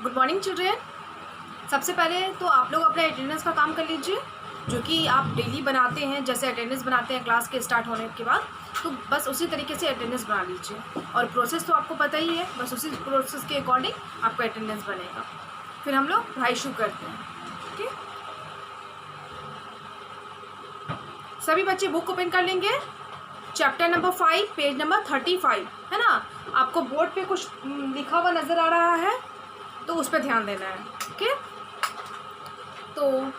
Good morning children. सबसे पहले तो आप लोग अपने अटेंडेंस का काम कर लीजिए, जो कि आप डेली बनाते हैं। जैसे अटेंडेंस बनाते हैं क्लास के स्टार्ट होने के बाद, तो बस उसी तरीके से अटेंडेंस बना लीजिए। और प्रोसेस तो आपको पता ही है, बस उसी प्रोसेस के अकॉर्डिंग आपका अटेंडेंस बनेगा। फिर हम लोग पढ़ाई शुरू करते हैं। ठीक, सभी बच्चे बुक ओपन कर लेंगे। चैप्टर नंबर 5 पेज नंबर 35 है ना। आपको बोर्ड पे कुछ लिखा हुआ नज़र आ रहा है, तो उस पर ध्यान देना है। ओके, तो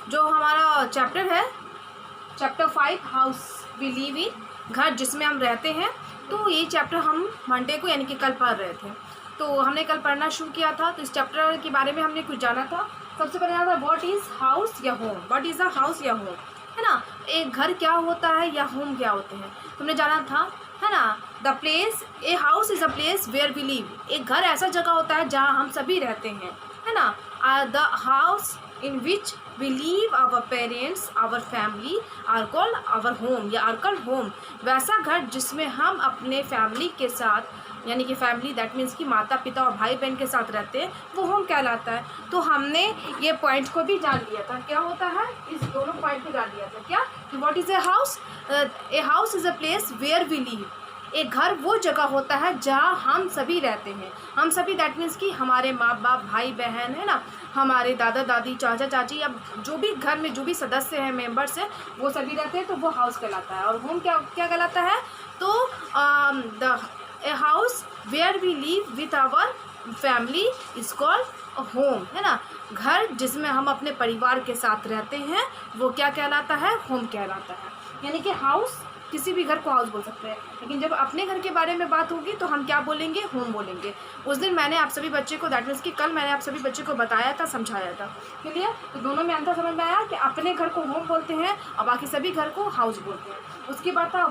जो हमारा चैप्टर है, chapter 5 house we live in, घर जिसमें हम रहते हैं। तो ये चैप्टर हम मंडे को यानी कि कल पढ़ रहे थे। तो हमने कल पढ़ना शुरू किया था, तो इस चैप्टर के बारे में हमने कुछ जाना था। सबसे पहले आता है व्हाट इज़ हाउस या home. What is a house या होम, है ना। एक घर क्या होता है या होम क्या होते हैं, तुमने जाना था, है ना। The place, a house is a place where we live. एक घर ऐसा जगह होता है जहाँ हम सभी रहते हैं, है ना। The house in which we live, our parents, our family are called our home या are called home। वैसा घर जिसमें हम अपने फैमिली के साथ, यानी कि फैमिली दैट मीन्स कि माता पिता और भाई बहन के साथ रहते हैं, वो होम कहलाता है। तो हमने ये पॉइंट को भी जान लिया था, क्या होता है, इस दोनों पॉइंट को जान लिया था। क्या कि what is a house. A house is a place where we live. एक घर वो जगह होता है जहाँ हम सभी रहते हैं। हम सभी दैट मीन्स कि हमारे माँ बाप, भाई बहन, है ना, हमारे दादा दादी, चाचा चाची, या जो भी घर में जो भी सदस्य हैं, मेंबर्स हैं, वो सभी रहते हैं, तो वो हाउस कहलाता है। और होम क्या क्या कहलाता है, तो the a house where we live with our family is called home, है ना। घर जिसमें हम अपने परिवार के साथ रहते हैं, वो क्या कहलाता है, होम कहलाता है। यानी कि हाउस, किसी भी घर को हाउस बोल सकते हैं, लेकिन जब अपने घर के बारे में बात होगी तो हम क्या बोलेंगे, होम बोलेंगे। उस दिन मैंने आप सभी बच्चे को, दैट मीन्स कि कल मैंने आप सभी बच्चे को बताया था, समझाया था, क्लियर। तो दोनों में अंतर समझ में आया कि अपने घर को होम बोलते हैं और बाकी सभी घर को हाउस बोलते हैं। उसके बाद था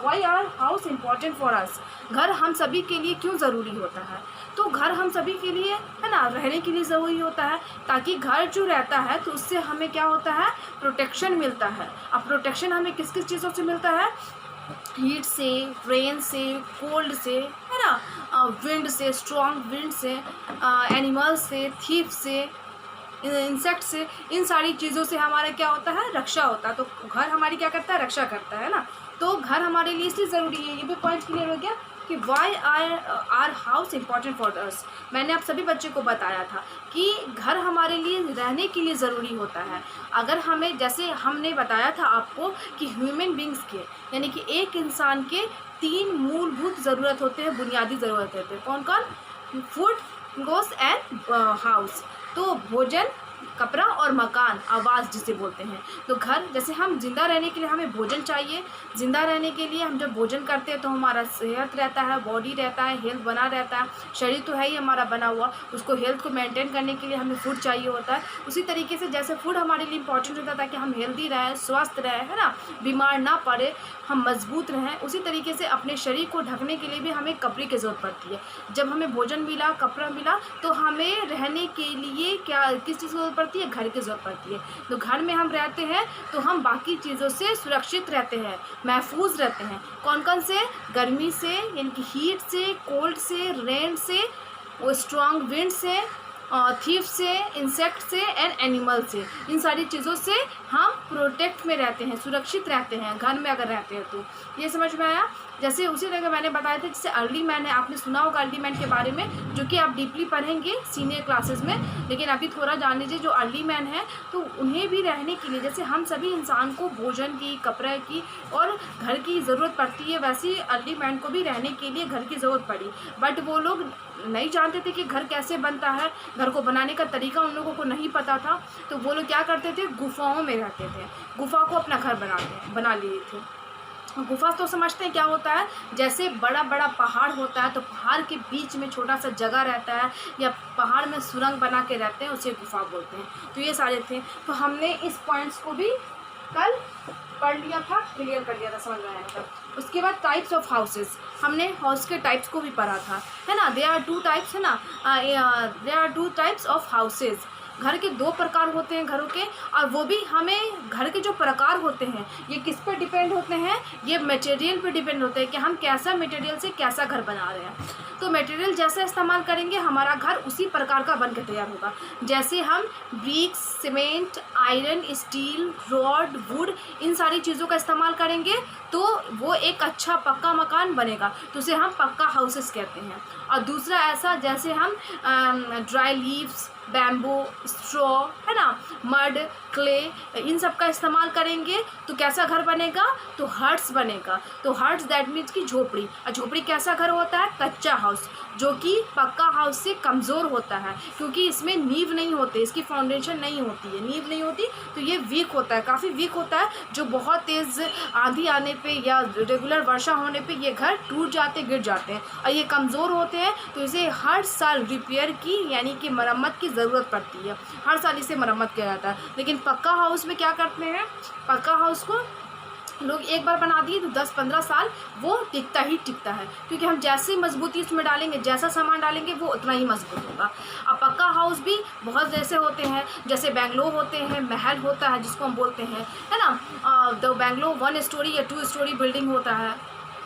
why are house important for us. घर हम सभी के लिए क्यों ज़रूरी होता है। तो घर हम सभी के लिए, है ना, रहने के लिए ज़रूरी होता है, ताकि घर जो रहता है तो उससे हमें क्या होता है, प्रोटेक्शन मिलता है। अब प्रोटेक्शन हमें किस किस चीज़ों से मिलता है, हीट से, रेन से, कोल्ड से, है ना, विंड से, स्ट्रॉन्ग विंड से, एनिमल से, थीफ से, इंसेक्ट से। इन सारी चीज़ों से हमारा क्या होता है, रक्षा होता है। तो घर हमारी क्या करता है, रक्षा करता है ना। तो घर हमारे लिए इसलिए ज़रूरी है। ये भी पॉइंट क्लियर हो गया कि why are house important for us. मैंने आप सभी बच्चे को बताया था कि घर हमारे लिए रहने के लिए ज़रूरी होता है। अगर हमें, जैसे हमने बताया था आपको कि ह्यूमन बींग्स के, यानी कि एक इंसान के 3 मूलभूत ज़रूरत होते हैं, बुनियादी ज़रूरत होते हैं। कौन कौन, फूड, क्लोथ्स एंड हाउस। तो भोजन, कपड़ा और मकान, आवास जिसे बोलते हैं। तो घर, जैसे हम जिंदा रहने के लिए हमें भोजन चाहिए। जिंदा रहने के लिए हम जब भोजन करते हैं तो हमारा सेहत रहता है, बॉडी रहता है, हेल्थ बना रहता है। शरीर तो है ही हमारा बना हुआ, उसको हेल्थ को मेंटेन करने के लिए हमें फूड चाहिए होता है। उसी तरीके से जैसे फूड हमारे लिए इंपॉर्टेंट होता है ताकि हम हेल्दी रहें, स्वस्थ रहें, है ना, बीमार ना पड़े, हम मजबूत रहें। उसी तरीके से अपने शरीर को ढकने के लिए भी हमें कपड़े की ज़रूरत पड़ती है। जब हमें भोजन मिला, कपड़ा मिला, तो हमें रहने के लिए क्या, किस चीज़ की ज़रूरत पड़ती है, घर की ज़रूरत पड़ती है। तो घर में हम रहते हैं तो हम बाकी चीज़ों से सुरक्षित रहते हैं, महफूज रहते हैं। कौन कौन से, गर्मी से, यानी कि हीट से, कोल्ड से, रेन से, वो स्ट्रॉन्ग विंड से, थीफ से, इंसेक्ट से एंड एनिमल से। इन सारी चीज़ों से हम प्रोटेक्ट में रहते हैं, सुरक्षित रहते हैं घर में अगर रहते हैं तो। ये समझ में आया। जैसे उसी तरह मैंने बताया था, जैसे अर्ली मैन है, आपने सुना होगा अर्ली मैन के बारे में, जो कि आप डीपली पढ़ेंगे सीनियर क्लासेस में। लेकिन अभी थोड़ा जान लीजिए, जो अर्ली मैन है तो उन्हें भी रहने के लिए, जैसे हम सभी इंसान को भोजन की, कपड़े की और घर की ज़रूरत पड़ती है, वैसे ही अर्ली मैन को भी रहने के लिए घर की ज़रूरत पड़ी। बट वो लोग नहीं जानते थे कि घर कैसे बनता है, घर को बनाने का तरीका उन लोगों को नहीं पता था। तो वो लोग क्या करते थे, गुफाओं में रहते थे, गुफा को अपना घर बना लिए थे। गुफा तो समझते हैं क्या होता है, जैसे बड़ा बड़ा पहाड़ होता है तो पहाड़ के बीच में छोटा सा जगह रहता है, या पहाड़ में सुरंग बना के रहते हैं, उसे गुफा बोलते हैं। तो ये सारे थे। तो हमने इस पॉइंट्स को भी कल पढ़ लिया था, क्लियर कर लिया था, समझ में आया था। उसके बाद टाइप्स ऑफ हाउसेस, हमने हाउस के टाइप्स को भी पढ़ा था, है ना। दे आर 2 टाइप्स, है ना, there are 2 types of houses. घर के 2 प्रकार होते हैं घरों के, और वो भी हमें घर के जो प्रकार होते हैं ये किस पर डिपेंड होते हैं, ये मटेरियल पे डिपेंड होते हैं कि हम कैसा मटेरियल से कैसा घर बना रहे हैं। तो मटेरियल जैसा इस्तेमाल करेंगे हमारा घर उसी प्रकार का बन के तैयार होगा। जैसे हम bricks, cement, iron, steel, rod, wood, इन सारी चीज़ों का इस्तेमाल करेंगे तो वो एक अच्छा पक्का मकान बनेगा, तो उसे हम पक्का हाउसेस कहते हैं। और दूसरा ऐसा जैसे हम ड्राई लीव्स, बैम्बू, स्ट्रॉ, है ना, मड, क्ले, इन सब का इस्तेमाल करेंगे तो कैसा घर बनेगा, तो हट्स बनेगा। तो हट्स दैट मीन्स की झोपड़ी। और झोपड़ी कैसा घर होता है, कच्चा हाउस, जो कि पक्का हाउस से कमज़ोर होता है, क्योंकि इसमें नींव नहीं होती, इसकी फाउंडेशन नहीं होती है, नींव नहीं होती, तो ये वीक होता है, काफ़ी वीक होता है, जो बहुत तेज़ आंधी आने पे या रेगुलर वर्षा होने पे ये घर टूट जाते, गिर जाते हैं, और ये कमज़ोर होते हैं। तो इसे हर साल रिपेयर की यानी कि मरम्मत की ज़रूरत पड़ती है, हर साल इसे मरम्मत किया जाता है। लेकिन पक्का हाउस में क्या करते हैं, पक्का हाउस को लोग एक बार बना दिए तो 10-15 साल वो टिकता ही टिकता है, क्योंकि हम जैसे मजबूती उसमें डालेंगे, जैसा सामान डालेंगे वो उतना ही मजबूत होगा। अब पक्का हाउस भी बहुत जैसे होते हैं, जैसे बेंगलोर होते हैं, महल होता है जिसको हम बोलते हैं, है ना। तो बेंगलोर 1 स्टोरी या 2 स्टोरी बिल्डिंग होता है,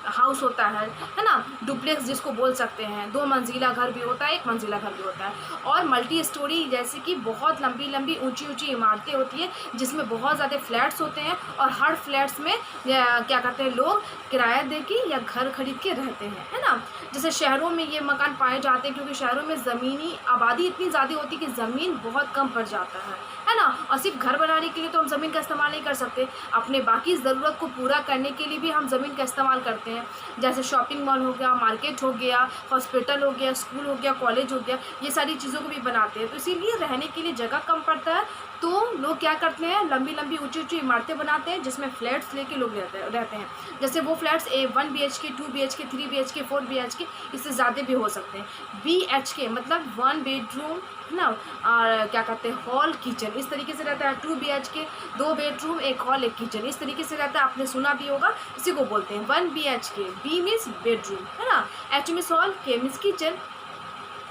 हाउस होता है ना। डुप्लेक्स जिसको बोल सकते हैं, 2 मंजिला घर भी होता है, 1 मंजिला घर भी होता है। और मल्टी स्टोरी जैसे कि बहुत लंबी लंबी ऊंची ऊंची इमारतें होती हैं जिसमें बहुत ज़्यादा फ्लैट्स होते हैं, और हर फ्लैट्स में क्या कहते हैं लोग किराया दे के या घर खरीद के रहते हैं, है ना। जैसे शहरों में ये मकान पाए जाते हैं, क्योंकि शहरों में ज़मीनी आबादी इतनी ज़्यादा होती है कि ज़मीन बहुत कम पड़ जाता है ना। और सिर्फ घर बनाने के लिए तो हम ज़मीन का इस्तेमाल नहीं कर सकते, अपने बाकी ज़रूरत को पूरा करने के लिए भी हम ज़मीन का इस्तेमाल करते हैं। जैसे शॉपिंग मॉल हो गया, मार्केट हो गया, हॉस्पिटल हो गया, स्कूल हो गया, कॉलेज हो गया, ये सारी चीज़ों को भी बनाते हैं। तो इसीलिए रहने के लिए जगह कम पड़ता है, तो लोग क्या करते हैं, लंबी लंबी ऊंची ऊंची इमारतें बनाते हैं जिसमें फ्लैट्स लेके लोग रहते हैं। जैसे वो flats 1 BHK, 2 BHK, 3 BHK, 4 BHK, इससे ज़्यादा भी हो सकते हैं। BHK मतलब 1 बेडरूम ना, और क्या कहते हैं हॉल किचन, इस तरीके से रहता है। 2 BHK 2 बेडरूम, 1 हॉल, 1 किचन, इस तरीके से रहता है। आपने सुना भी होगा, इसी को बोलते हैं 1 BHK। B मीन्स बेडरूम, है ना, H means hall, K means kitchen,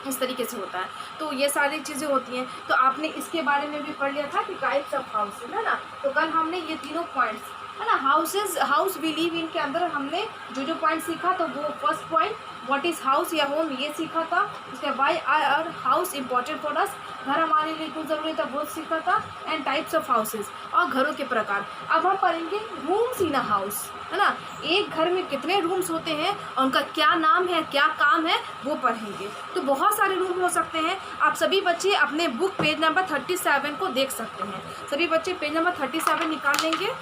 इस तरीके से होता है। तो ये सारी चीज़ें होती हैं। तो आपने इसके बारे में भी पढ़ लिया था कि टाइप्स ऑफ हाउस, है ना। तो कल हमने ये तीनों पॉइंट्स, है ना, हाउस वी लिव इन के अंदर हमने जो जो पॉइंट सीखा, तो वो first point what is house या होम ये सीखा था। उसके why are house important for us, घर हमारे लिए क्यों ज़रूरी था वो सीखा था। एंड टाइप्स ऑफ हाउसेज, और घरों के प्रकार। अब हम पढ़ेंगे रूम्स इन अ हाउस, है ना, एक घर में कितने रूम्स होते हैं और उनका क्या नाम है, क्या काम है, वो पढ़ेंगे। तो बहुत सारे रूम हो सकते हैं। आप सभी बच्चे अपने बुक पेज नंबर 37 को देख सकते हैं। सभी बच्चे पेज नंबर 37 निकाल लेंगे,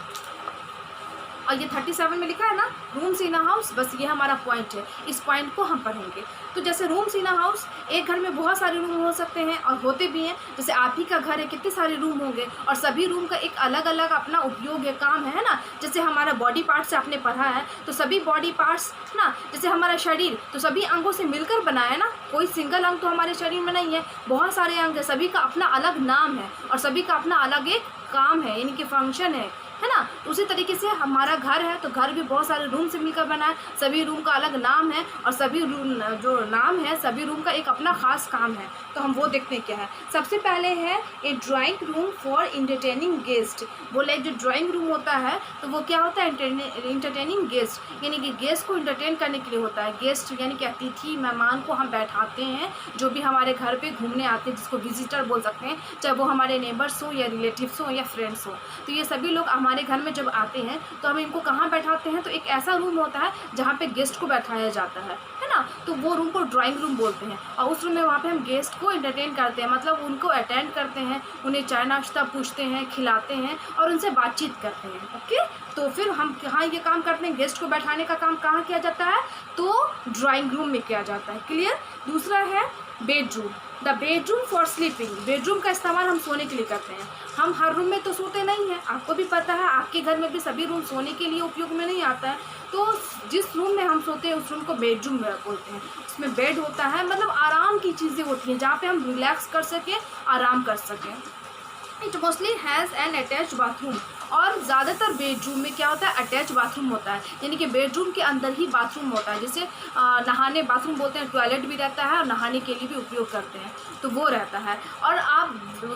और ये 37 में लिखा है ना रूम्स इन अ हाउस, बस ये हमारा पॉइंट है, इस पॉइंट को हम पढ़ेंगे। तो जैसे रूम्स इन अ हाउस, एक घर में बहुत सारे रूम हो सकते हैं और होते भी हैं। जैसे आप ही का घर है, कितने सारे रूम होंगे, और सभी रूम का एक अलग अलग अपना उपयोग है, काम है ना। जैसे हमारा बॉडी पार्ट से आपने पढ़ा है, तो सभी बॉडी पार्ट्स ना, जैसे हमारा शरीर तो सभी अंगों से मिलकर बना है ना, कोई सिंगल अंग तो हमारे शरीर में नहीं है, बहुत सारे अंग है, सभी का अपना अलग नाम है और सभी का अपना अलग एक काम है, यानी कि फंक्शन है ना। उसी तरीके से हमारा घर है, तो घर भी बहुत सारे रूम से मिलकर बना है, सभी रूम का अलग नाम है, और सभी रूम जो नाम है सभी रूम का एक अपना खास काम है। तो हम वो देखते हैं क्या है। सबसे पहले है a drawing room for entertaining guest. बोले जो ड्राइंग रूम होता है तो वो क्या होता है, इंटरटेनिंग गेस्ट, यानी कि गेस्ट को इंटरटेन करने के लिए होता है। गेस्ट यानी कि अतिथि, मेहमान को हम बैठाते हैं, जो भी हमारे घर पे घूमने आते हैं, जिसको विजिटर बोल सकते हैं, चाहे वो हमारे नेबर्स हो या रिलेटिव्स हो या फ्रेंड्स हो। तो ये सभी लोग हमारे घर में जब आते हैं तो हम इनको कहाँ बैठाते हैं, तो एक ऐसा रूम होता है जहाँ पे गेस्ट को बैठाया जाता है ना। तो वो रूम को ड्राइंग रूम बोलते हैं, और उस रूम में वहाँ पे हम गेस्ट को एंटरटेन करते हैं, मतलब उनको अटेंड करते हैं, उन्हें चाय नाश्ता पूछते हैं, खिलाते हैं और उनसे बातचीत करते हैं। ओके, तो फिर हम कहाँ ये काम करते हैं, गेस्ट को बैठाने का काम कहाँ किया जाता है, तो ड्राइंग रूम में किया जाता है। क्लियर। दूसरा है bedroom, the bedroom for sleeping. Bedroom का इस्तेमाल हम सोने के लिए करते हैं। हम हर रूम में तो सोते नहीं हैं, आपको भी पता है, आपके घर में भी सभी रूम सोने के लिए उपयोग में नहीं आता है। तो जिस रूम में हम सोते हैं उस रूम को बेडरूम बोलते हैं। उसमें बेड होता है, मतलब आराम की चीज़ें होती हैं जहाँ पे हम रिलैक्स कर सकें, आराम कर सकें। It mostly has an attached bathroom, और ज़्यादातर बेडरूम में क्या होता है, अटैच बाथरूम होता है, यानी कि बेडरूम के अंदर ही बाथरूम होता है, जिसे नहाने बाथरूम बोलते हैं, टॉयलेट भी रहता है और नहाने के लिए भी उपयोग करते हैं, तो वो रहता है। और आप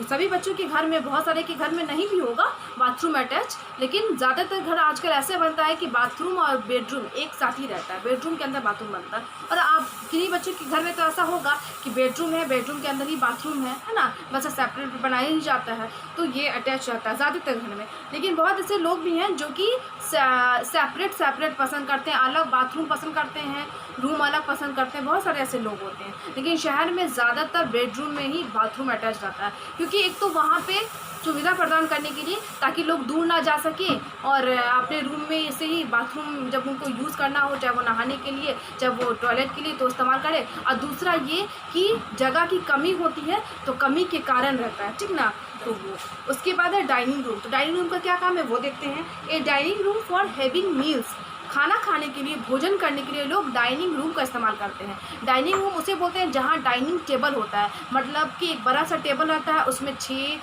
सभी बच्चों के घर में, बहुत सारे के घर में नहीं भी होगा बाथरूम अटैच, लेकिन ज़्यादातर घर आजकल ऐसे बनता है कि बाथरूम और बेडरूम एक साथ ही रहता है, बेडरूम के अंदर बाथरूम बनता है। और आप किन्हीं बच्चों के घर में तो ऐसा होगा कि बेडरूम है, बेडरूम के अंदर ही बाथरूम है ना, बस सेपरेट बनाया ही जाता है, तो ये अटैच रहता है ज़्यादातर घर में। लेकिन बहुत ऐसे लोग भी हैं जो कि सेपरेट पसंद करते हैं, अलग बाथरूम पसंद करते हैं, रूम अलग पसंद करते हैं, बहुत सारे ऐसे लोग होते हैं। लेकिन शहर में ज़्यादातर बेडरूम में ही बाथरूम अटैच रहता है, क्योंकि एक तो वहाँ पे सुविधा प्रदान करने के लिए, ताकि लोग दूर ना जा सकें और अपने रूम में ऐसे ही बाथरूम जब उनको यूज़ करना हो, चाहे वो नहाने के लिए, चाहे वो टॉयलेट के लिए, तो इस्तेमाल करें। और दूसरा ये कि जगह की कमी होती है, तो कमी के कारण रहता है, ठीक ना। तो वो उसके बाद है डाइनिंग रूम। तो डाइनिंग रूम का क्या काम है वो देखते हैं। A dining room for having meals, खाना खाने के लिए, भोजन करने के लिए लोग डाइनिंग रूम का इस्तेमाल करते हैं। डाइनिंग रूम उसे बोलते हैं जहाँ डाइनिंग टेबल होता है, मतलब कि एक बड़ा सा टेबल रहता है, उसमें 6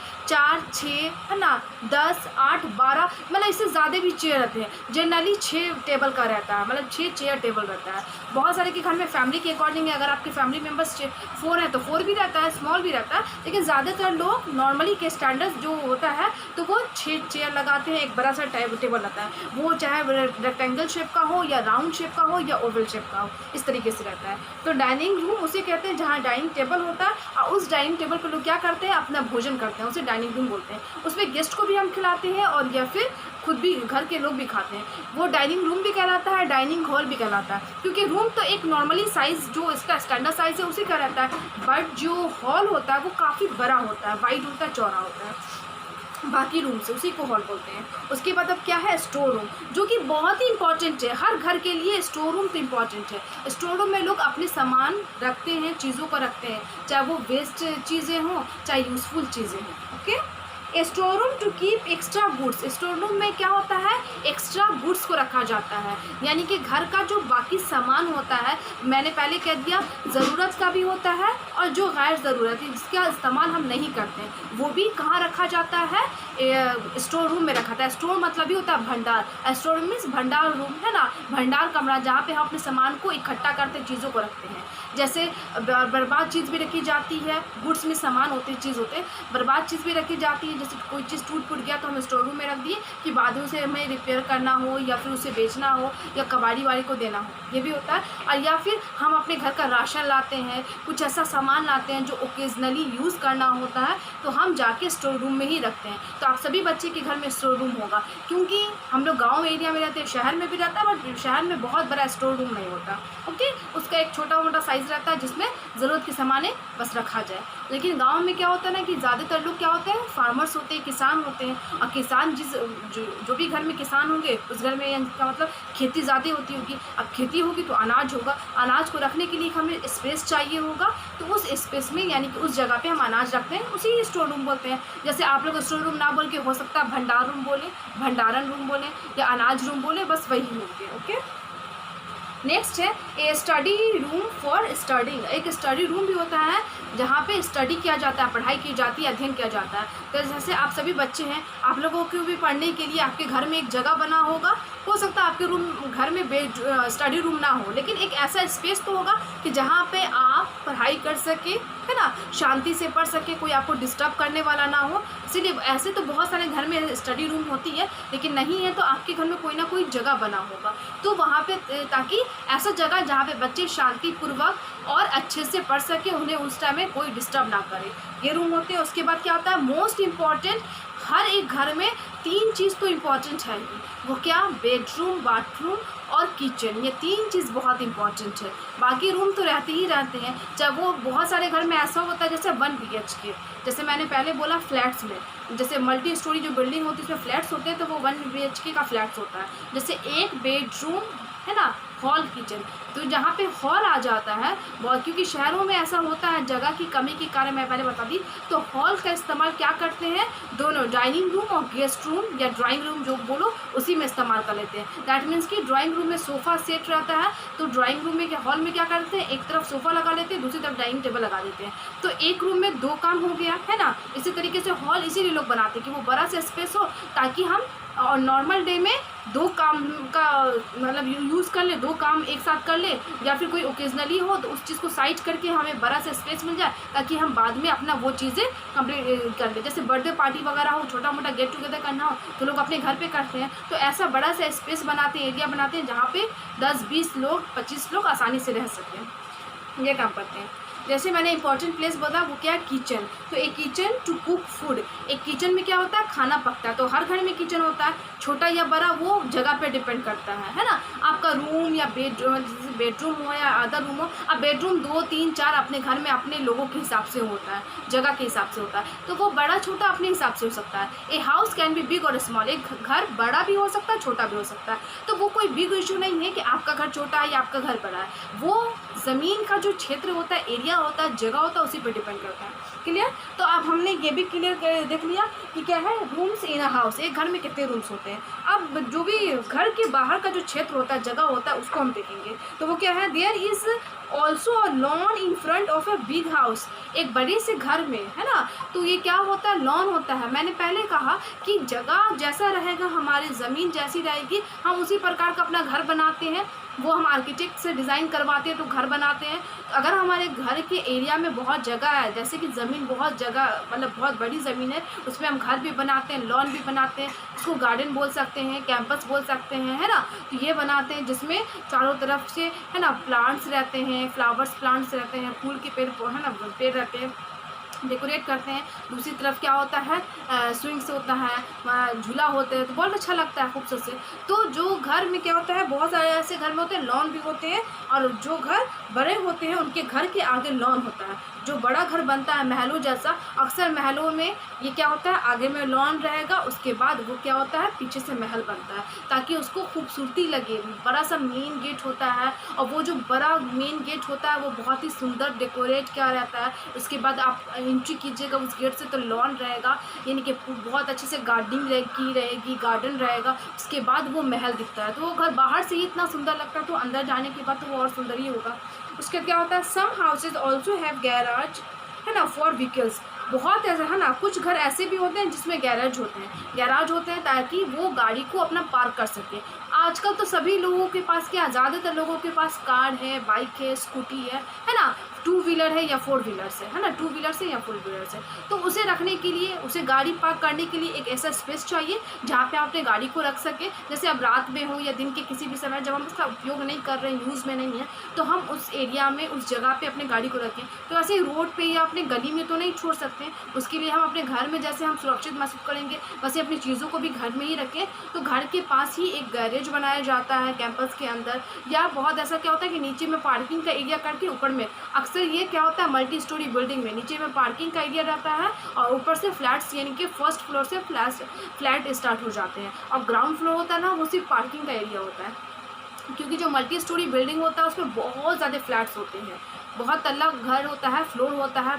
है ना, 10, 8, 12, मतलब इससे ज़्यादा भी चेयर रहते हैं। जनरली 6 टेबल का रहता है, मतलब 6 चेयर टेबल रहता है। बहुत सारे के घर में फैमिली के अकॉर्डिंग है, अगर आपके फैमिली मेम्बर्स 4 हैं तो 4 भी रहता है, स्मॉल भी रहता है, लेकिन ज़्यादातर लोग नॉर्मली के स्टैंडर्ड जो होता है तो वो 6 चेयर लगाते हैं, एक बड़ा सा टेबल रहता है, वो चाहे रेक्टेंगल शेप का हो या राउंड शेप का हो या ओवल शेप का हो, इस तरीके से रहता है। तो डाइनिंग रूम उसे कहते हैं जहाँ डाइनिंग टेबल होता है, और उस डाइनिंग टेबल पर लोग क्या करते हैं, अपना भोजन करते हैं, उसे डाइनिंग रूम बोलते हैं। उसमें गेस्ट को भी हम खिलाते हैं और या फिर खुद भी घर के लोग भी खाते हैं। वो डाइनिंग रूम भी कहलाता है, डाइनिंग हॉल भी कहलाता है, क्योंकि रूम तो एक नॉर्मली साइज़ जो इसका स्टैंडर्ड साइज़ है उसी का रहता है, बट जो हॉल होता है वो काफ़ी बड़ा होता है, वाइड होता है, चौड़ा होता है बाकी रूम से, उसी को हॉल बोलते हैं। उसके बाद अब क्या है, स्टोर रूम, जो कि बहुत ही इंपॉर्टेंट है। हर घर के लिए स्टोर रूम तो इम्पॉर्टेंट है। स्टोर रूम में लोग अपने सामान रखते हैं, चीज़ों को रखते हैं, चाहे वो वेस्ट चीज़ें हों चाहे यूज़फुल चीज़ें हों। Okay, a store room to keep extra goods. Store room में क्या होता है, एक्स्ट्रा गुड्स को रखा जाता है, यानी कि घर का जो बाकी सामान होता है, मैंने पहले कह दिया, ज़रूरत का भी होता है और जो गैर ज़रूरत है जिसका इस्तेमाल हम नहीं करते हैं, वो भी कहाँ रखा जाता है, स्टोर रूम में रखा जाता है। स्टोर मतलब ही होता है भंडार। स्टोर रूम मीन्स भंडार रूम, है ना, भंडार कमरा, जहाँ पे हम अपने सामान को इकट्ठा करते हैं, चीज़ों को रखते हैं। जैसे बर्बाद चीज़ भी रखी जाती है, गुड्स में सामान होते चीज़ होते, बर्बाद चीज़ भी रखी जाती है। जैसे कोई चीज़ टूट फूट गया तो हम स्टोर रूम में रख दिए कि बाद में उसे हमें रिपेयर करना हो या फिर उसे बेचना हो या कबाड़ी वाले को देना हो, ये भी होता है। और या फिर हम अपने घर का राशन लाते हैं, कुछ ऐसा सामान लाते हैं जो ओकेजनली यूज़ करना होता है, तो हम जाके स्टोर रूम में ही रखते हैं। तो आप सभी बच्चे के घर में स्टोर रूम होगा, क्योंकि हम लोग गाँव एरिया में रहते हैं, शहर में भी रहता है, बट शहर में बहुत बड़ा स्टोर रूम नहीं होता। ओके, उसका एक छोटा मोटा साइज़ रहता है जिसमें ज़रूरत के सामानें बस रखा जाए। लेकिन गांव में क्या होता है ना कि ज़्यादातर लोग क्या होते हैं, फार्मर्स होते हैं, किसान होते हैं, और किसान जो भी घर में किसान होंगे उस घर में का मतलब खेती ज़्यादा होती होगी। अब खेती होगी तो अनाज होगा, अनाज को रखने के लिए हमें स्पेस चाहिए होगा, तो उस स्पेस में यानी कि उस जगह पे हम अनाज रखते हैं, उसी स्टोर रूम बोलते हैं। जैसे आप लोग स्टोर रूम ना बोल के हो सकता है भंडार रूम बोले, भंडारण रूम बोले या अनाज रूम बोले, बस वही होंगे। ओके, नेक्स्ट है ए स्टडी रूम फॉर स्टडिंग। एक स्टडी रूम भी होता है जहाँ पे स्टडी किया जाता है, पढ़ाई की जाती है, अध्ययन किया जाता है। तो जैसे आप सभी बच्चे हैं, आप लोगों को भी पढ़ने के लिए आपके घर में एक जगह बना होगा, हो सकता है आपके घर में स्टडी रूम ना हो, लेकिन एक ऐसा स्पेस तो होगा कि जहाँ पे आप पढ़ाई कर सके, है ना, शांति से पढ़ सके, कोई आपको डिस्टर्ब करने वाला ना हो। इसीलिए ऐसे तो बहुत सारे घर में स्टडी रूम होती है, लेकिन नहीं है तो आपके घर में कोई ना कोई जगह बना होगा, तो वहाँ पे, ताकि ऐसा जगह जहाँ पे बच्चे शांतिपूर्वक और अच्छे से पढ़ सके, उन्हें उस टाइम में कोई डिस्टर्ब ना करे, ये रूम होते हैं। उसके बाद क्या होता है, मोस्ट इम्पॉर्टेंट, हर एक घर में 3 चीज़ तो इम्पॉर्टेंट है, वो क्या, बेडरूम, बाथरूम और किचन, ये 3 चीज़ बहुत इंपॉर्टेंट है। बाकी रूम तो रहते ही रहते हैं, चाहे वो बहुत सारे घर में ऐसा होता है जैसे 1 BHK, जैसे मैंने पहले बोला फ्लैट्स में, जैसे मल्टी स्टोरी जो बिल्डिंग होती है उसमें फ्लैट्स होते हैं, तो वो 1 BHK का फ्लैट्स होता है। जैसे एक बेडरूम, है ना, हॉल किचन। तो जहाँ पे हॉल आ जाता है बहुत, क्योंकि शहरों में ऐसा होता है जगह की कमी के कारण, मैं पहले बता दी। तो हॉल का इस्तेमाल क्या करते हैं, दोनों डाइनिंग रूम और गेस्ट रूम या ड्राइंग रूम जो बोलो उसी में इस्तेमाल कर लेते हैं। दैट मीन्स कि ड्राइंग रूम में सोफ़ा सेट रहता है, तो ड्राइंग रूम में क्या, हॉल में क्या करते हैं, एक तरफ सोफ़ा लगा लेते हैं, दूसरी तरफ डाइनिंग टेबल लगा देते हैं। तो एक रूम में 2 काम हो गया है ना। इसी तरीके से हॉल इसीलिए लोग बनाते हैं कि वो बड़ा सा स्पेस हो, ताकि हम और नॉर्मल डे में 2 काम का मतलब यूज़ कर ले, 2 काम एक साथ कर ले, या फिर कोई ओकेजनली हो तो उस चीज़ को साइड करके हमें बड़ा सा स्पेस मिल जाए, ताकि हम बाद में अपना वो चीज़ें कंप्लीट कर ले। जैसे बर्थडे पार्टी वगैरह हो, छोटा मोटा गेट टुगेदर करना हो तो लोग अपने घर पे करते हैं। तो ऐसा बड़ा सा स्पेस बनाते हैं, एरिया बनाते हैं, जहाँ पे 10-20 लोग 25 लोग आसानी से रह सकें। ये काम करते हैं। जैसे मैंने इंपॉर्टेंट प्लेस बोला, वो क्या है, किचन। तो एक किचन टू कुक फूड, एक किचन में क्या होता है, खाना पकता है। तो हर घर में किचन होता है, छोटा या बड़ा वो जगह पे डिपेंड करता है ना। आपका रूम या बेडरूम हो या अदर रूम हो, अब बेडरूम 2, 3, 4 अपने घर में अपने लोगों के हिसाब से होता है, जगह के हिसाब से होता है। तो वो बड़ा छोटा अपने हिसाब से हो सकता है। A house can be big और स्मॉल, एक घर बड़ा भी हो सकता है, छोटा भी हो सकता है। तो वो कोई बिग इशू नहीं है कि आपका घर छोटा है या आपका घर बड़ा है। वो ज़मीन का जो क्षेत्र होता है, एरिया होता है, जगह होता है, उसी पर डिपेंड करता है। क्लियर। तो अब हमने ये भी क्लियर देख लिया कि क्या है, रूम्स इन अ हाउस, एक घर में कितने रूम्स होते हैं। अब जो भी घर के बाहर का जो क्षेत्र होता है, जगह होता है, उसको हम देखेंगे। तो वो क्या है, there is also a lawn in front of a big house, एक बड़े से घर में, है ना। तो ये क्या होता है, लॉन होता है। मैंने पहले कहा कि जगह जैसा रहेगा, हमारी ज़मीन जैसी रहेगी, हम उसी प्रकार का अपना घर बनाते हैं। वो हम आर्किटेक्ट से डिज़ाइन करवाते हैं तो घर बनाते हैं। अगर हमारे घर के एरिया में बहुत जगह है, जैसे कि ज़मीन बहुत जगह मतलब बहुत बड़ी ज़मीन है, उसमें हम घर भी बनाते हैं, लॉन भी बनाते हैं, उसको गार्डन बोल सकते हैं, कैंपस बोल सकते हैं, है ना। तो ये बनाते हैं जिसमें चारों तरफ से, है ना, प्लांट्स रहते हैं, फ्लावर्स प्लांट्स रहते हैं, फूल के पेड़, है ना, पेड़ रहते हैं, डेकोरेट करते हैं। दूसरी तरफ क्या होता है, स्विंग्स होता है, झूला होते हैं, तो बहुत अच्छा लगता है खूबसूरत से। तो जो घर में क्या होता है, बहुत सारे ऐसे घर में होते हैं लॉन भी होते हैं, और जो घर बड़े होते हैं उनके घर के आगे लॉन होता है। जो बड़ा घर बनता है महलों जैसा, अक्सर महलों में ये क्या होता है, आगे में लॉन रहेगा, उसके बाद वो क्या होता है, पीछे से महल बनता है, ताकि उसको खूबसूरती लगे। बड़ा सा मेन गेट होता है, और वो जो बड़ा मेन गेट होता है वो बहुत ही सुंदर डेकोरेट किया रहता है। उसके बाद आप एंट्री कीजिएगा उस गेट से तो लॉन रहेगा, यानी कि बहुत अच्छे से गार्डनिंग रहेगी, गार्डन रहेगा। उसके बाद वो महल दिखता है। तो वो घर बाहर से ही इतना सुंदर लगता है, तो अंदर जाने के बाद तो वो और सुंदर ही होगा। उसका क्या होता है, सम हाउसेज ऑल्सो हैव गैराज, है ना, फॉर व्हीकल्स। बहुत ऐसा है ना, कुछ घर ऐसे भी होते हैं जिसमें गैराज होते हैं ताकि वो गाड़ी को अपना पार्क कर सके। आजकल तो सभी लोगों के पास क्या, ज़्यादातर लोगों के पास कार है, बाइक है, स्कूटी है ना, 2 व्हीलर है या 4 व्हीलर से, है ना, 2 व्हीलर से या 4 व्हीलर से। तो उसे रखने के लिए, उसे गाड़ी पार्क करने के लिए एक ऐसा स्पेस चाहिए जहाँ पे आप अपने गाड़ी को रख सके। जैसे अब रात में हो या दिन के किसी भी समय जब हम उसका उपयोग नहीं कर रहे हैं, यूज़ में नहीं है, तो हम उस एरिया में, उस जगह पे अपने गाड़ी को रखें। तो ऐसे रोड पे या अपने गली में तो नहीं छोड़ सकते। उसके लिए हम अपने घर में जैसे हम सुरक्षित महसूस करेंगे, वैसे अपनी चीज़ों को भी घर में ही रखें। तो घर के पास ही एक गैरेज बनाया जाता है कैंपस के अंदर, या बहुत ऐसा क्या होता है कि नीचे में पार्किंग का एरिया करके ऊपर में, अक्सर ये क्या होता है, मल्टी स्टोरी बिल्डिंग में नीचे में पार्किंग का एरिया रहता है, और ऊपर से फ्लैट्स, यानी कि फर्स्ट फ्लोर से फ्लैट स्टार्ट हो जाते हैं, और ग्राउंड फ्लोर होता है ना, वो सिर्फ पार्किंग का एरिया होता है। क्योंकि जो मल्टी स्टोरी बिल्डिंग होता है उसमें बहुत ज़्यादा फ्लैट्स होते हैं, बहुत तल्ला घर होता है, फ्लोर होता है,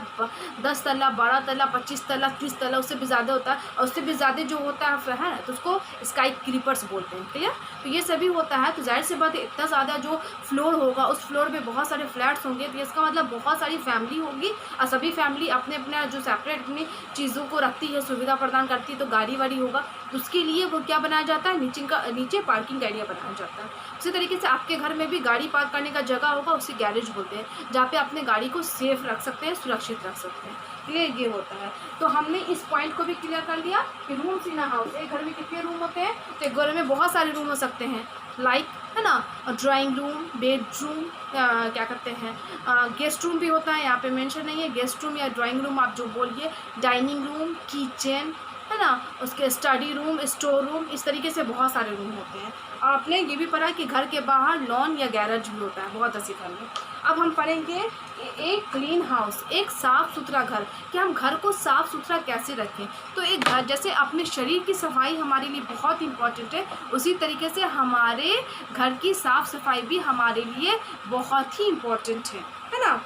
10 तल्ला, 12 तल्ला, 25 तल्ला, 30 तल्ला, उससे भी ज़्यादा होता है, और उससे भी ज़्यादा जो होता है तो उसको स्काई क्रीपर्स बोलते हैं। क्लियर। तो ये सभी होता है। तो जाहिर सी बात है, इतना ज़्यादा जो फ्लोर होगा, उस फ्लोर पे बहुत सारे फ्लैट्स होंगे, तो इसका मतलब बहुत सारी फैमिली होगी, और सभी फैमिली अपने अपने जो सेपरेट अपनी चीज़ों को रखती है, सुविधा प्रदान करती है। तो गाड़ी वाड़ी होगा, तो उसके लिए वो क्या बनाया जाता है, नीचे पार्किंग एरिया बनाया जाता है। उसी तरीके से आपके घर में भी गाड़ी पार्क करने का जगह होगा, उसे गैरेज बोलते हैं, जहाँ पे अपने गाड़ी को सेफ रख सकते हैं, सुरक्षित रख सकते हैं। क्लियर, ये होता है। तो हमने इस पॉइंट को भी क्लियर कर लिया कि रूम्स इन अ हाउस, एक घर में कितने रूम होते हैं। तो एक घर में बहुत सारे रूम हो सकते हैं, लाइक, है ना, ड्राइंग रूम, बेडरूम, क्या कहते हैं, गेस्ट रूम भी होता है, यहाँ पे मेंशन नहीं है, गेस्ट रूम या ड्राइंग रूम आप जो बोलिए, डाइनिंग रूम, किचन, है ना। उसके स्टडी रूम, स्टोर रूम, इस तरीके से बहुत सारे रूम होते हैं। और आपने ये भी पढ़ा कि घर के बाहर लॉन या गैरेज भी होता है बहुत ऐसे घर में। अब हम पढ़ेंगे एक क्लीन हाउस, एक साफ़ सुथरा घर, कि हम घर को साफ़ सुथरा कैसे रखें। तो एक घर, जैसे अपने शरीर की सफाई हमारे लिए बहुत इंपॉर्टेंट है, उसी तरीके से हमारे घर की साफ़ सफाई भी हमारे लिए बहुत ही इम्पोर्टेंट है ना।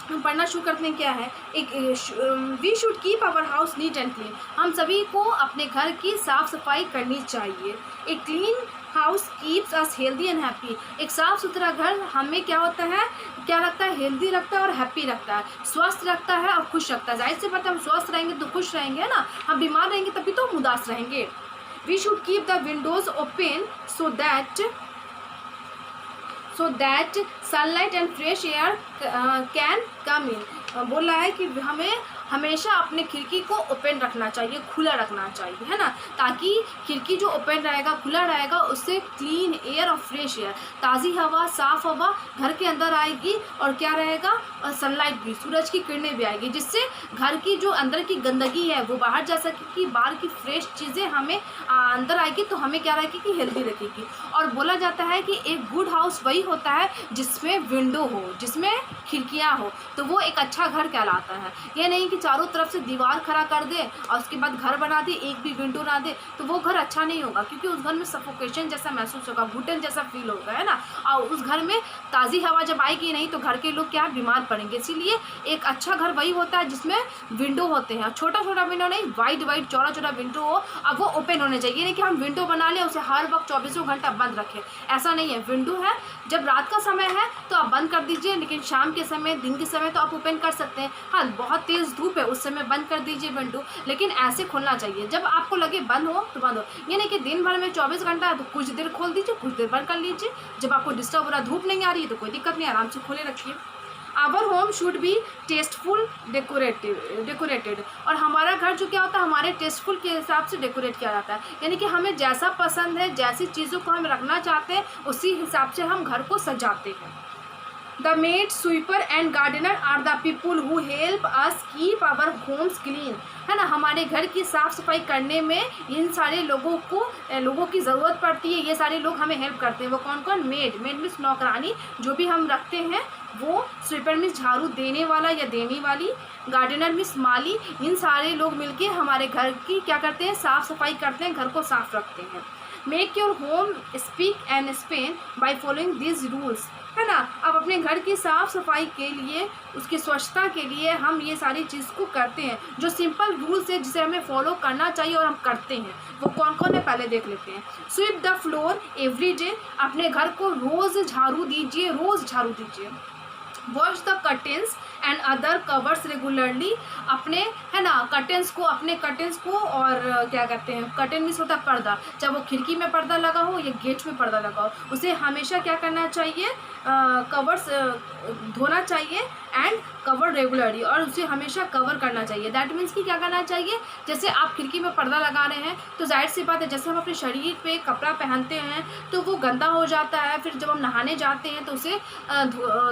हम पढ़ना शुरू करते हैं। क्या है, एक we should keep our house neat and clean, हम सभी को अपने घर की साफ़ सफाई करनी चाहिए। एक clean house keeps us healthy and happy, एक साफ़ सुथरा घर हमें क्या होता है, क्या रखता है, हेल्दी रखता है और हैप्पी रखता है, स्वस्थ रखता है और खुश रखता है। जाहिर सी बात है, हम स्वस्थ रहेंगे तो खुश रहेंगे, है ना। हम बीमार रहेंगे तभी तो हम उदास रहेंगे। We should keep the windows open so that sunlight and fresh air can come in. बोल रहा है कि हमें हमेशा अपने खिड़की को ओपन रखना चाहिए, खुला रखना चाहिए, है ना, ताकि खिड़की जो ओपन रहेगा, खुला रहेगा, उससे क्लीन एयर और फ्रेश एयर, ताज़ी हवा, साफ़ हवा घर के अंदर आएगी। और क्या रहेगा, सनलाइट भी, सूरज की किरणें भी आएगी, जिससे घर की जो अंदर की गंदगी है वो बाहर जा सकेगी, बाहर की फ्रेश चीज़ें हमें अंदर आएगी, तो हमें क्या रहेगी कि हेल्दी रखेगी। और बोला जाता है कि एक गुड हाउस वही होता है जिसमें विंडो हो, जिसमें खिड़कियाँ हो, तो वो एक अच्छा घर कहलाता है। ये नहीं कि चारों तरफ से दीवार खड़ा कर दे और उसके बाद घर बना दे, एक भी विंडो ना दे, तो वो घर अच्छा नहीं होगा, क्योंकि उस घर में सफोकेशन जैसा महसूस होगा, घुटन जैसा फील होगा, है ना। और उस घर में ताज़ी हवा जब आएगी नहीं तो घर के लोग क्या बीमार पड़ेंगे। इसीलिए एक अच्छा घर वही होता है जिसमें विंडो होते हैं, छोटा छोटा विंडो नहीं, वाइड चौड़ा चौड़ा विंडो हो। अब वो ओपन होने चाहिए, नहीं कि हम विंडो बना लें उसे हर वक्त 24 घंटा बंद रखें, ऐसा नहीं है। विंडो है, जब रात का समय है तो आप बंद कर दीजिए, लेकिन शाम के समय, दिन के समय तो आप ओपन कर सकते हैं। हाँ, बहुत तेज़ धूप है उस समय बंद कर दीजिए विंडो, लेकिन ऐसे खोलना चाहिए जब आपको लगे बंद हो तो बंद हो। ये नहीं कि दिन भर में 24 घंटा है तो कुछ देर खोल दीजिए, कुछ देर बंद कर लीजिए। जब आपको डिस्टर्ब हो रहा, धूप नहीं आ रही है तो कोई दिक्कत नहीं, आराम से खोले रखिए। Our home should be tasteful decorated, और हमारा घर जो क्या होता है, हमारे टेस्टफुल के हिसाब से डेकोरेट किया जाता है, यानी कि हमें जैसा पसंद है, जैसी चीज़ों को हम रखना चाहते हैं, उसी हिसाब से हम घर को सजाते हैं। The maid, sweeper and gardener are the people who help us keep our homes clean, है ना। हमारे घर की साफ़ सफाई करने में इन सारे लोगों की ज़रूरत पड़ती है, ये सारे लोग हमें हेल्प करते हैं। वो कौन कौन, मेड मीन्स नौकरानी जो भी हम रखते हैं वो, स्वीपर मीन्स झाड़ू देने वाला या देने वाली, गार्डनर मीन्स माली, इन सारे लोग मिलके हमारे घर की क्या करते हैं, साफ़ सफाई करते हैं, घर को साफ़ रखते हैं। Make your home speak and Spain by following this rules, है ना। अब अपने घर की साफ़ सफाई के लिए, उसकी स्वच्छता के लिए हम ये सारी चीज़ को करते हैं, जो सिंपल रूल्स है जिसे हमें फॉलो करना चाहिए और हम करते हैं। वो कौन कौन है पहले देख लेते हैं। Sweep the floor every day, अपने घर को रोज़ झाड़ू दीजिए, रोज़ झाड़ू दीजिए। Wash the curtains and other covers regularly, अपने, है ना, अपने कर्टेंस को और क्या कहते हैं, कर्टेन मीन्स होता है पर्दा, चाहे वो खिड़की में पर्दा लगा हो या गेट में पर्दा लगा हो, उसे हमेशा क्या करना चाहिए, कवर्स धोना चाहिए, एंड कवर रेगुलरली, और उसे हमेशा कवर करना चाहिए। दैट मीन्स कि क्या करना चाहिए, जैसे आप खिड़की में पर्दा लगा रहे हैं तो जाहिर सी बात है, जैसे हम अपने शरीर पे कपड़ा पहनते हैं तो वो गंदा हो जाता है, फिर जब हम नहाने जाते हैं तो उसे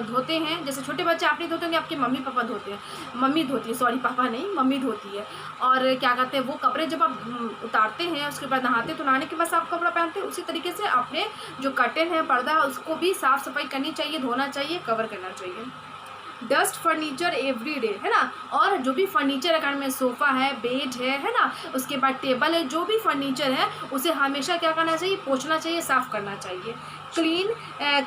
धोते हैं। जैसे छोटे बच्चे आप नहीं धोते होंगे, आपके मम्मी पापा धोते हैं, मम्मी धोती है, सॉरी पापा नहीं, मम्मी धोती है। और क्या कहते हैं, वो कपड़े जब आप उतारते हैं उसके बाद नहाते, तो नहाने के बाद आप कपड़ा पहनते हैं, उसी तरीके से अपने जो कर्टेन है, पर्दा है, उसको भी साफ़ सफाई करनी चाहिए, धोना चाहिए, कवर करना चाहिए। डस्ट फर्नीचर एवरी डे, है ना। और जो भी फर्नीचर अगर में सोफ़ा है, बेड है ना, उसके बाद टेबल है, जो भी फर्नीचर है उसे हमेशा क्या करना चाहिए, पोंछना चाहिए, साफ़ करना चाहिए। क्लीन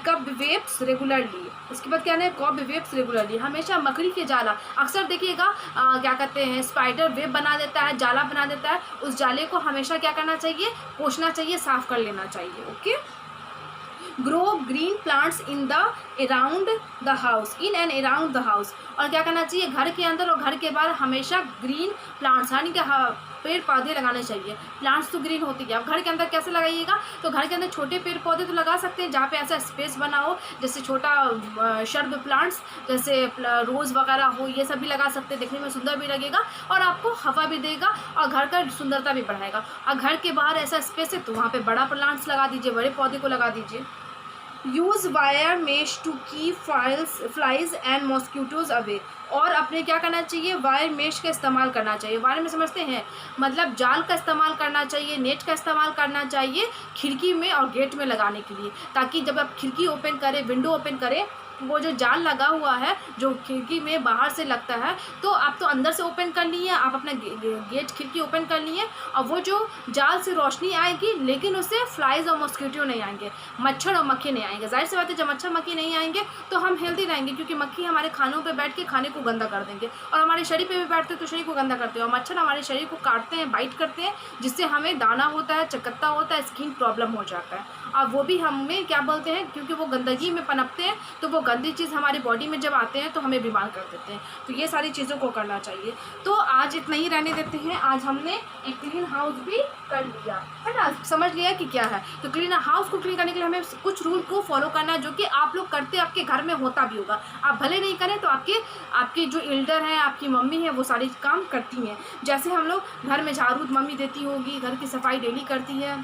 कब वेब्स रेगुलरली, उसके बाद क्या है, कब वेब्स रेगुलरली, हमेशा मकड़ी के जाला, अक्सर देखिएगा क्या कहते हैं, स्पाइडर वेब बना देता है, जाला बना देता है, उस जाले को हमेशा क्या करना चाहिए, पोंछना चाहिए, साफ़ कर लेना चाहिए। Okay. Grow green plants in around the house, in and around the house, और क्या करना चाहिए, घर के अंदर और घर के बाहर हमेशा ग्रीन प्लांट्स, यानी कि पेड़ पौधे लगाने चाहिए। प्लांट्स तो ग्रीन होती है। अब घर के अंदर कैसे लगाइएगा, तो घर के अंदर छोटे पेड़ पौधे तो लगा सकते हैं जहाँ पे ऐसा स्पेस बना हो, जैसे छोटा शर्ब प्लांट्स, जैसे रोज़ वगैरह हो, ये सब भी लगा सकते हैं, देखने में सुंदर भी लगेगा और आपको हवा भी देगा और घर का सुंदरता भी बढ़ाएगा। और घर के बाहर ऐसा स्पेस है तो वहाँ पे बड़ा प्लांट्स लगा दीजिए, बड़े पौधे को लगा दीजिए। Use wire mesh to keep flies and mosquitoes away. और अपने क्या करना चाहिए, वायर मेश का इस्तेमाल करना चाहिए। वायर में समझते हैं मतलब जाल का इस्तेमाल करना चाहिए, नेट का इस्तेमाल करना चाहिए खिड़की में और गेट में लगाने के लिए, ताकि जब आप खिड़की ओपन करें, विंडो ओपन करें, वो जो जाल लगा हुआ है जो खिड़की में बाहर से लगता है, तो आप तो अंदर से ओपन कर लिए, आप अपना गेट खिड़की ओपन कर लिए, और वो जो जाल से रोशनी आएगी लेकिन उससे फ्लाइज और मॉस्किटो नहीं आएंगे, मच्छर और मक्खी नहीं आएंगे। जाहिर सी बात है, जब मच्छर मक्खी नहीं आएंगे तो हम हेल्दी रहेंगे, क्योंकि मक्खी हमारे खानों पे बैठ के खाने को गंदा कर देंगे, और हमारे शरीर पे भी बैठते हैं तो शरीर को गंदा करते हैं, और मच्छर हमारे शरीर को काटते हैं, बाइट करते हैं, जिससे हमें दाना होता है, चकत्ता होता है, स्किन प्रॉब्लम हो जाता है। और वो भी हमें क्या बोलते हैं, क्योंकि वो गंदगी में पनपते हैं, तो वो गंदी चीज़ हमारी बॉडी में जब आते हैं तो हमें बीमार कर देते हैं। तो ये सारी चीज़ों को करना चाहिए। तो आज इतना ही रहने देते हैं। आज हमने एक क्लीन हाउस भी कर लिया है ना, समझ लिया कि क्या है। तो क्लीन हाउस को क्लीन करने के लिए हमें कुछ रूल को फॉलो करना है, जो कि आप लोग करते आपके घर में होता भी होगा। आप भले नहीं करें तो आपके जो एल्डर हैं, आपकी मम्मी है, वो सारी काम करती हैं। जैसे हम लोग घर में झाड़ू मम्मी देती होगी, घर की सफाई डेली करती है,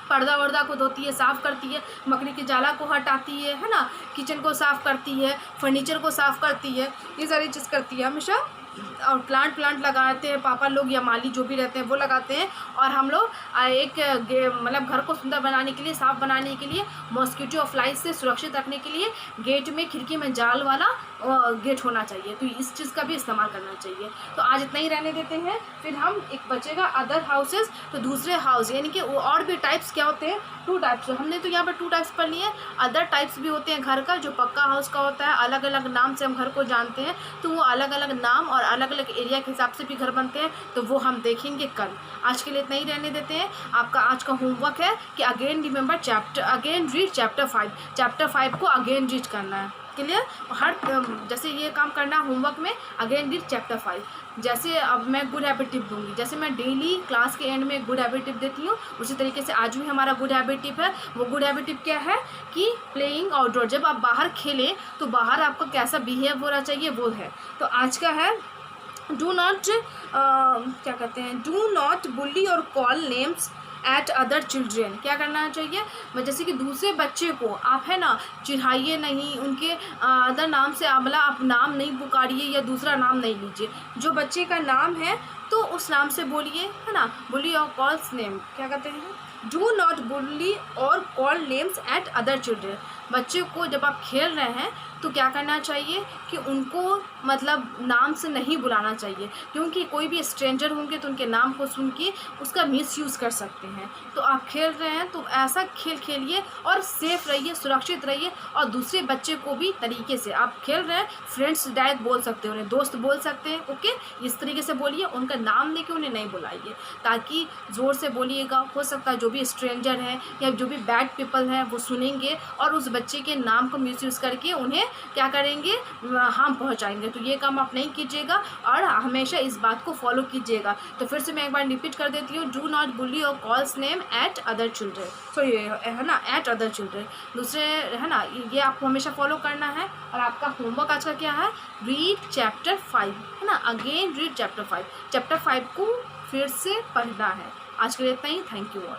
पर्दा वर्दा को धोती है, साफ़ करती है, मकड़ी के जाला को हटाती है ना, किचन को साफ़ करती है, फर्नीचर को साफ़ करती है, ये सारी चीज़ करती है हमेशा। और प्लांट लगाते हैं पापा लोग या माली जो भी रहते हैं वो लगाते हैं। और हम लोग मतलब घर को सुंदर बनाने के लिए, साफ़ बनाने के लिए, मॉस्किटो और फ्लाइज से सुरक्षित रखने के लिए गेट में, खिड़की में जाल वाला गेट होना चाहिए। तो इस चीज़ का भी इस्तेमाल करना चाहिए। तो आज इतना ही रहने देते हैं। फिर हम एक बचेगा अदर हाउसेस। तो दूसरे हाउस यानी कि और भी टाइप्स क्या होते हैं, 2 टाइप्स। हमने तो यहाँ पर 2 टाइप्स पढ़ लिए। अदर टाइप्स भी होते हैं घर का, जो पक्का हाउस का होता है, अलग अलग नाम से हम घर को जानते हैं। तो वो अलग अलग नाम और अलग अलग एरिया के हिसाब से भी घर बनते हैं, तो वो हम देखेंगे कल। आज के लिए इतना ही रहने देते हैं। आपका आज का होमवर्क है कि again remember again read chapter 5 को अगेन रीड करना है। क्लियर? हर जैसे ये काम करना होमवर्क में, अगेन रीड चैप्टर 5। जैसे अब मैं गुड हैबिट टिप दूंगी, जैसे मैं डेली क्लास के एंड में गुड हैबिट टिप देती हूँ, उसी तरीके से आज भी हमारा गुड हैबिट टिप है। वो गुड हैबिट टिप क्या है कि प्लेइंग आउटडोर, जब आप बाहर खेलें तो बाहर आपको कैसा बिहेव होना चाहिए वो है। तो आज का है डू नॉट बुली और call names eight other children. क्या करना चाहिए, जैसे कि दूसरे बच्चे को आप है ना चिढ़ाइए नहीं, उनके अदर नाम से आप नाम नहीं पुकारिए या दूसरा नाम नहीं लीजिए। जो बच्चे का नाम है तो उस नाम से बोलिए, है ना। बुली और कॉल्स नेम क्या कहते हैं, डू नॉट बुली और call names eight other children. बच्चे को जब आप खेल रहे हैं तो क्या करना चाहिए कि उनको मतलब नाम से नहीं बुलाना चाहिए, क्योंकि कोई भी स्ट्रेंजर होंगे तो उनके नाम को सुन के उसका मिसयूज़ कर सकते हैं। तो आप खेल रहे हैं तो ऐसा खेल खेलिए और सेफ रहिए, सुरक्षित रहिए। और दूसरे बच्चे को भी तरीके से आप खेल रहे हैं, फ्रेंड्स डायरेक्ट बोल सकते हैं, उन्हें दोस्त बोल सकते हैं, ओके। इस तरीके से बोलिए, उनका नाम लेके उन्हें नहीं बुलाइए, ताकि ज़ोर से बोलिएगा। हो सकता है जो भी स्ट्रेंजर हैं या जो भी बैड पीपल हैं वो सुनेंगे और उस बच्चे के नाम को मिसयूज़ करके उन्हें क्या करेंगे, हार्म पहुंचाएंगे। तो ये काम आप नहीं कीजिएगा और हमेशा इस बात को फॉलो कीजिएगा। तो फिर से मैं एक बार रिपीट कर देती हूँ, डू नॉट बुली और calls name at other children. So ये है ना, एट अदर चिल्ड्रेन। दूसरे है ना, ये आपको हमेशा फॉलो करना है। और आपका होमवर्क आज का क्या है, रीड चैप्टर 5, है ना, अगेन रीड चैप्टर 5। चैप्टर 5 को फिर से पढ़ना है। आज के लिए इतना ही। Thank you all.